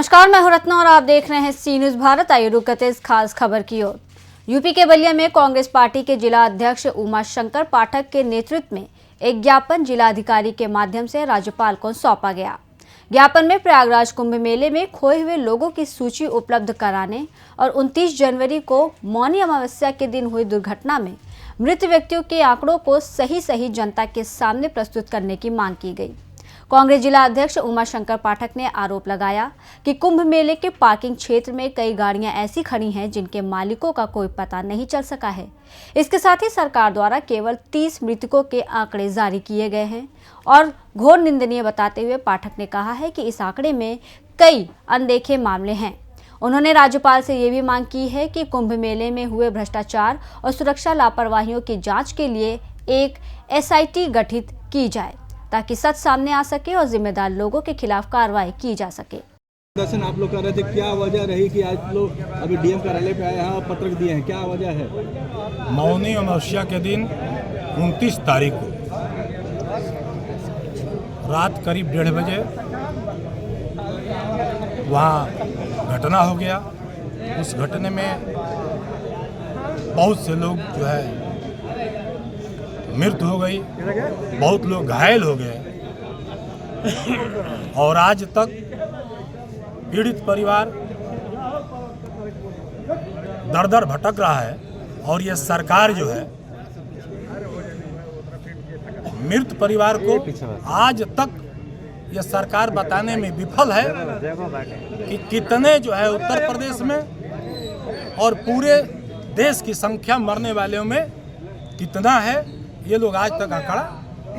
नमस्कार, मैं हूं रत्ना और आप देख रहे हैं सी न्यूज भारत। आइए रुक करते इस खास खबर की ओर। यूपी के बलिया में कांग्रेस पार्टी के जिला अध्यक्ष उमा शंकर पाठक के नेतृत्व में एक ज्ञापन जिला अधिकारी के माध्यम से राज्यपाल को सौंपा गया। ज्ञापन में प्रयागराज कुंभ मेले में खोए हुए लोगों की सूची उपलब्ध कराने और 29 जनवरी को मौनी अमावस्या के दिन हुई दुर्घटना में मृत व्यक्तियों के आंकड़ों को सही जनता के सामने प्रस्तुत करने की मांग की गई। कांग्रेस जिला अध्यक्ष उमा शंकर पाठक ने आरोप लगाया कि कुंभ मेले के पार्किंग क्षेत्र में कई गाड़ियां ऐसी खड़ी हैं जिनके मालिकों का कोई पता नहीं चल सका है। इसके साथ ही सरकार द्वारा केवल 30 मृतकों के आंकड़े जारी किए गए हैं और घोर निंदनीय बताते हुए पाठक ने कहा है कि इस आंकड़े में कई अनदेखे मामले हैं। उन्होंने राज्यपाल से ये भी मांग की है कि कुंभ मेले में हुए भ्रष्टाचार और सुरक्षा लापरवाहियों की जांच के लिए एक SIT गठित की जाए ताकि सच सामने आ सके और जिम्मेदार लोगों के खिलाफ कार्रवाई की जा सके। दर्शन आप लोग कर रहे थे, क्या वजह रही कि आज लोग अभी DM कार्यालय पे आए, यहाँ पत्र दिए हैं, क्या वजह है? मौनी अमावस्या के दिन 29 तारीख को रात करीब 1:30 बजे वहाँ घटना हो गया। उस घटने में बहुत से लोग जो है मृत्यु हो गई, बहुत लोग घायल हो गए और आज तक पीड़ित परिवार दर दर भटक रहा है। और ये सरकार जो है मृत परिवार को आज तक ये सरकार बताने में विफल है कि कितने जो है उत्तर प्रदेश में और पूरे देश की संख्या मरने वालों में कितना है, ये लोग आज तक आंकड़ा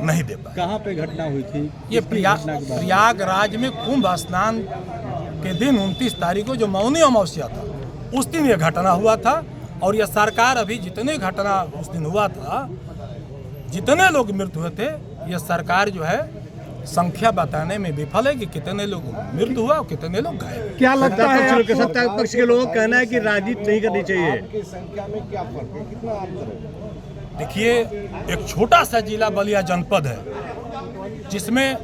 नहीं दे पाए। कहाँ पे घटना हुई थी? ये प्रयागराज में कुंभ स्नान के दिन 29 तारीख को जो मौनी अमावस्या था उस दिन ये घटना हुआ था। और ये सरकार अभी जितने घटना उस दिन हुआ था, जितने लोग मृत्यु हुए थे, ये सरकार जो है संख्या बताने में विफल है कि कितने लोग मृत्यु हुआ और कितने लोग घायल। क्या लगता है सत्ता पक्ष के लोगों का कहना है कि राजनीति नहीं करनी चाहिए? संख्या में क्या फर्क है, कितना अंतर है? देखिए, एक छोटा सा जिला बलिया जनपद है जिसमें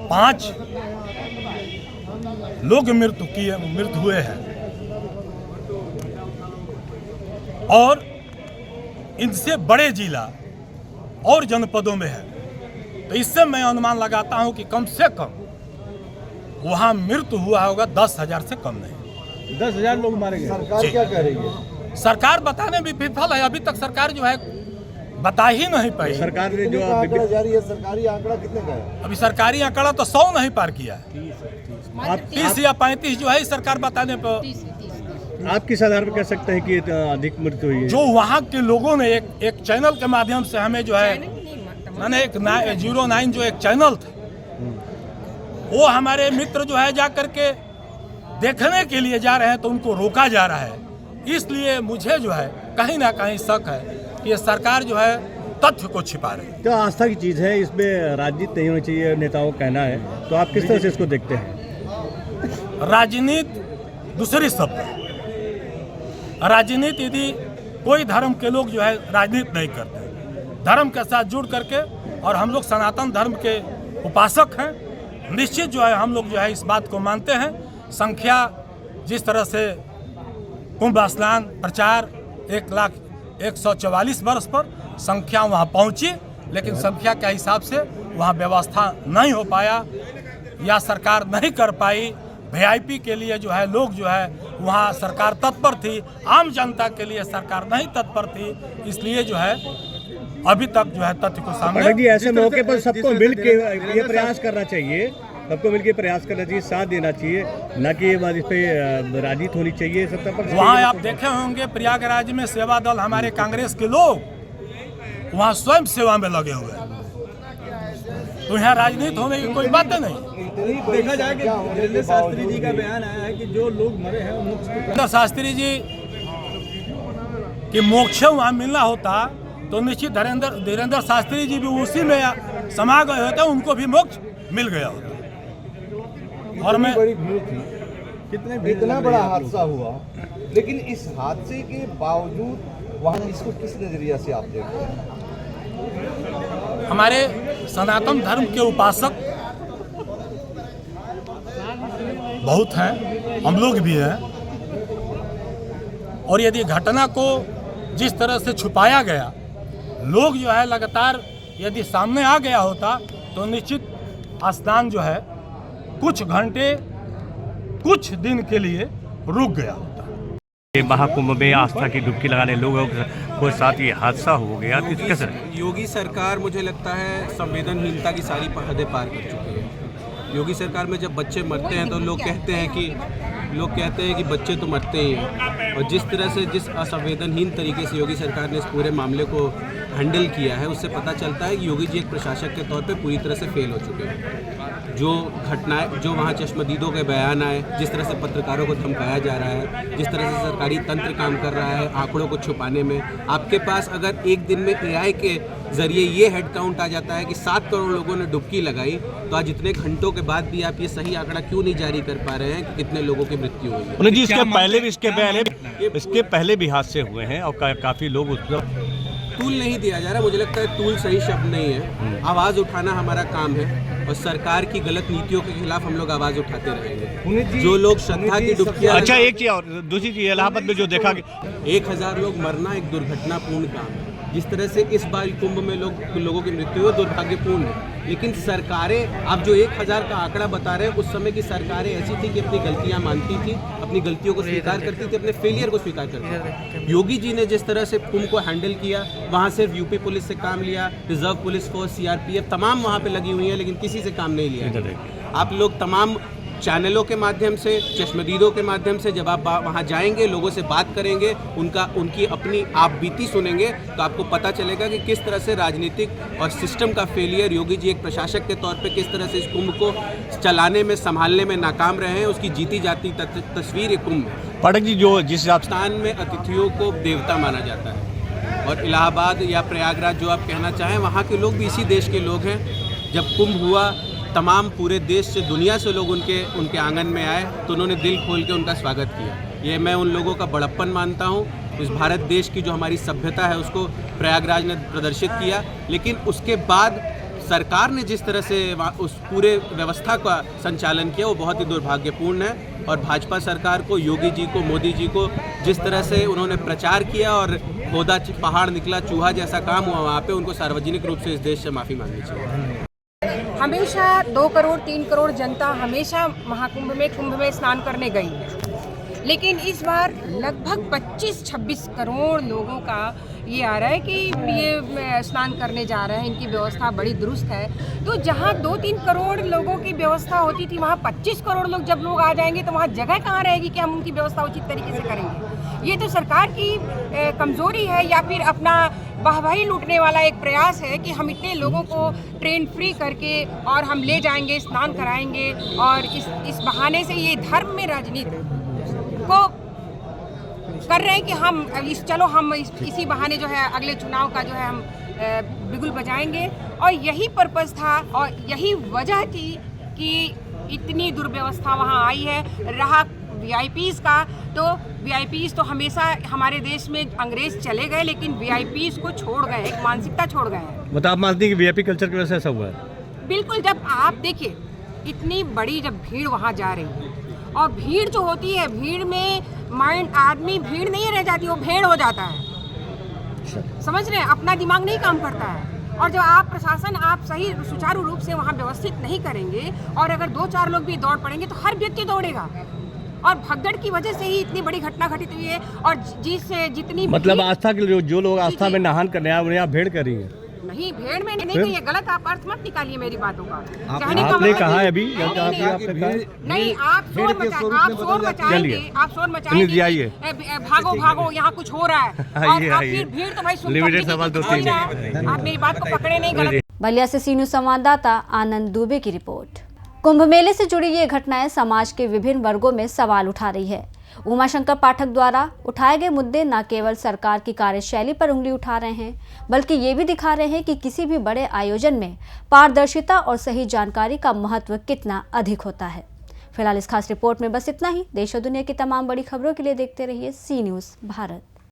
5 लोग मृत्यु हुए हैं और इनसे बड़े जिला और जनपदों में है। तो इससे मैं अनुमान लगाता हूं कि कम से कम वहां मृत्यु हुआ होगा 10,000 से कम नहीं। 10,000 लोग मारे गए। सरकार क्या कह रही है? सरकार बताने में विफल है। अभी तक सरकार जो है बता ही नहीं पाई। सरकार ने जो आंकड़ा जारी है, सरकारी आंकड़ा कितने का है? अभी सरकारी आंकड़ा तो 100 नहीं पार किया है। 30 या 35 जो है सरकार बताने पर। आप किस आधार पर कह सकते हैं कि अधिक मृत्यु हुई है? जो वहाँ के लोगों ने एक चैनल के माध्यम से हमें जो है, मैंने एक 09 जो एक चैनल था, वो हमारे मित्र जो है जा करके देखने के लिए जा रहे हैं तो उनको रोका जा रहा है। इसलिए मुझे जो है कहीं ना कहीं शक है कि ये सरकार जो है तथ्य को छिपा रही है। तो आस्था की चीज़ है, इसमें राजनीति नहीं होनी चाहिए, नेताओं का कहना है। तो आप किस तरह से इसको देखते हैं? राजनीति दूसरी शब्द है। राजनीति यदि कोई धर्म के लोग जो है राजनीति नहीं करते, धर्म के साथ जुड़ करके, और हम लोग सनातन धर्म के उपासक हैं, निश्चित जो है हम लोग जो है इस बात को मानते हैं। संख्या जिस तरह से कुंभ स्नान प्रचार 1,144 वर्ष पर संख्या वहाँ पहुँची, लेकिन संख्या के हिसाब से वहाँ व्यवस्था नहीं हो पाया या सरकार नहीं कर पाई। VIP के लिए जो है लोग जो है वहाँ सरकार तत्पर थी, आम जनता के लिए सरकार नहीं तत्पर थी। इसलिए जो है अभी तक जो है तथ्य को सामने। ऐसे मौके पर सबको मिल के ये प्रयास करना चाहिए, सबको मिलकर प्रयास करना चाहिए, साथ देना चाहिए, न कि इस पे राजनीति होनी चाहिए सत्ता पर। वहाँ आप देखे होंगे प्रयागराज में सेवा दल हमारे कांग्रेस के लोग वहाँ स्वयं सेवा में लगे हुए हैं। तो यहाँ राजनीति होने की कोई बात नहीं। देखा जाए कि धीरेन्द्र शास्त्री जी का बयान आया है कि जो लोग मरे हैं धीरेन्द्र शास्त्री जी की मोक्ष वहाँ मिलना होता तो निश्चित धीरेन्द्र शास्त्री जी भी उसी में समा गए होते, उनको भी मोक्ष मिल गया होता। और मैं बड़ी भीड़ थी, इतना बड़ा हादसा हुआ, लेकिन इस हादसे के बावजूद वहाँ इसको किस नजरिया से आप देखते हैं? हमारे सनातन धर्म के उपासक बहुत हैं, हम लोग भी हैं। और यदि घटना को जिस तरह से छुपाया गया, लोग जो है लगातार यदि सामने आ गया होता तो निश्चित स्नान जो है कुछ घंटे कुछ दिन के लिए रुक गया होता। महाकुंभ में आस्था की डुबकी लगाने लोगों के साथ ये हादसा हो गया, तो कैसे? योगी सरकार मुझे लगता है संवेदनहीनता की सारी हदें पार कर चुकी है। योगी सरकार में जब बच्चे मरते हैं तो लोग कहते हैं कि बच्चे तो मरते ही हैं, और जिस तरह से जिस असंवेदनहीन तरीके से योगी सरकार ने इस पूरे मामले को हैंडल किया है, उससे पता चलता है कि योगी जी एक प्रशासक के तौर पे पूरी तरह से फेल हो चुके हैं। जो घटनाएं, जो वहाँ चश्मदीदों के बयान आए, जिस तरह से पत्रकारों को धमकाया जा रहा है, जिस तरह से सरकारी तंत्र काम कर रहा है आंकड़ों को छुपाने में, आपके पास अगर एक दिन में AI के जरिए ये हेड काउंट आ जाता है कि 7 करोड़ लोगों ने डुबकी लगाई, तो आज इतने घंटों के बाद भी आप ये सही आंकड़ा क्यों नहीं जारी कर पा रहे हैं कि कितने लोगों की मृत्यु हुई है? जी, इसके पहले भी हादसे हुए हैं और काफी लोग उस टूल नहीं दिया जा रहा। मुझे लगता है टूल सही शब्द नहीं है। आवाज़ उठाना हमारा काम है और सरकार की गलत नीतियों के खिलाफ हम लोग आवाज़ उठाते रहेंगे। जो लोग श्रद्धा की डुबकियां, अच्छा, एक चीज और, दूसरी चीज इलाहाबाद में जो देखा 1000 लोग मरना एक दुर्घटनापूर्ण काम है। जिस तरह से इस बार कुंभ में लोगों की मृत्यु हुई दुर्भाग्यपूर्ण है, लेकिन सरकारें, आप जो 1000 का आंकड़ा बता रहे हैं, उस समय की सरकारें ऐसी थी कि अपनी गलतियां मानती थी, अपनी गलतियों को स्वीकार करती थी, अपने फेलियर को स्वीकार करती थी। योगी जी ने जिस तरह से कुंभ को हैंडल किया, वहाँ सिर्फ यूपी पुलिस से काम लिया, रिजर्व पुलिस फोर्स, CRPF तमाम वहाँ पे लगी हुई है, लेकिन किसी से काम नहीं लिया। आप लोग तमाम चैनलों के माध्यम से, चश्मदीदों के माध्यम से जब आप वहाँ जाएंगे, लोगों से बात करेंगे, उनकी अपनी आप बीती सुनेंगे, तो आपको पता चलेगा कि किस तरह से राजनीतिक और सिस्टम का फेलियर, योगी जी एक प्रशासक के तौर पे किस तरह से इस कुंभ को चलाने में, संभालने में नाकाम रहे हैं। उसकी जीती जाती तस्वीर ये कुंभ है। पाठक जी, जो जिस राजस्थान में अतिथियों को देवता माना जाता है, और इलाहाबाद या प्रयागराज जो आप कहना चाहें, वहाँ के लोग भी इसी देश के लोग हैं। जब कुंभ हुआ, तमाम पूरे देश से, दुनिया से लोग उनके आंगन में आए, तो उन्होंने दिल खोल के उनका स्वागत किया। ये मैं उन लोगों का बड़प्पन मानता हूँ। इस भारत देश की जो हमारी सभ्यता है उसको प्रयागराज ने प्रदर्शित किया, लेकिन उसके बाद सरकार ने जिस तरह से उस पूरे व्यवस्था का संचालन किया वो बहुत ही दुर्भाग्यपूर्ण है। और भाजपा सरकार को, योगी जी को, मोदी जी को जिस तरह से उन्होंने प्रचार किया और खोदा पहाड़ निकला चूहा जैसा काम हुआ, वहाँ पे उनको सार्वजनिक रूप से इस देश से माफ़ी मांगनी चाहिए। हमेशा 2 करोड़ 3 करोड़ जनता हमेशा महाकुंभ में, कुंभ में स्नान करने गई, लेकिन इस बार लगभग 25-26 करोड़ लोगों का ये आ रहा है कि ये स्नान करने जा रहे हैं, इनकी व्यवस्था बड़ी दुरुस्त है। तो जहाँ 2-3 करोड़ लोगों की व्यवस्था होती थी, वहाँ 25 करोड़ लोग जब लोग आ जाएंगे तो वहाँ जगह कहाँ रहेगी कि हम उनकी व्यवस्था उचित तरीके से करेंगे? ये तो सरकार की कमज़ोरी है, या फिर अपना वाहवाही लूटने वाला एक प्रयास है कि हम इतने लोगों को ट्रेन फ्री करके और हम ले जाएंगे, स्नान कराएंगे, और इस बहाने से ये धर्म में राजनीति को कर रहे हैं कि हम इसी बहाने जो है अगले चुनाव का जो है हम बिगुल बजाएंगे। और यही पर्पस था और यही वजह थी कि इतनी दुर्व्यवस्था वहाँ आई है। रहा VIPs का, तो VIPs तो हमेशा हमारे देश में अंग्रेज चले गए, लेकिन VIPs को छोड़ गए, एक मानसिकता छोड़ गए हैं। मतलब आप मानते हैं कि VIP कल्चर की वजह से ऐसा हुआ है? बिल्कुल। जब आप देखिए इतनी बड़ी जब भीड़ वहाँ जा रही है, और भीड़ जो होती है, भीड़ में माइंड, आदमी भीड़ नहीं रह जाती, वो भेड़ हो जाता है। समझ रहे हैं? अपना दिमाग नहीं काम करता है। और जब आप प्रशासन, आप सही सुचारू रूप से वहाँ व्यवस्थित नहीं करेंगे, और अगर 2-4 लोग भी दौड़ पड़ेंगे तो हर व्यक्ति दौड़ेगा। और भगदड़ की वजह से ही इतनी बड़ी घटना घटित हुई है। और जितनी मतलब आस्था के जो लोग आस्था में नहान करने आए, उन्हें आप भेड़ कर रही है? नहीं, भेड़ में नहीं कही है, गलत आप अर्थ मत निकालिए मेरी बातों का। आपने कहा है अभी, नहीं, आप शोर मचाएंगे, भागो भागो, यहाँ कुछ हो रहा है, और फिर भीड़ तो भाई आप मेरी बात को पकड़े नहीं। गलत। बलिया से सीनू संवाददाता आनंद दुबे की रिपोर्ट। कुंभ मेले से जुड़ी ये घटनाएं समाज के विभिन्न वर्गों में सवाल उठा रही है। उमाशंकर पाठक द्वारा उठाए गए मुद्दे न केवल सरकार की कार्यशैली पर उंगली उठा रहे हैं, बल्कि ये भी दिखा रहे हैं कि किसी भी बड़े आयोजन में पारदर्शिता और सही जानकारी का महत्व कितना अधिक होता है। फिलहाल इस खास रिपोर्ट में बस इतना ही। देश और दुनिया की तमाम बड़ी खबरों के लिए देखते रहिए सी न्यूज़ भारत।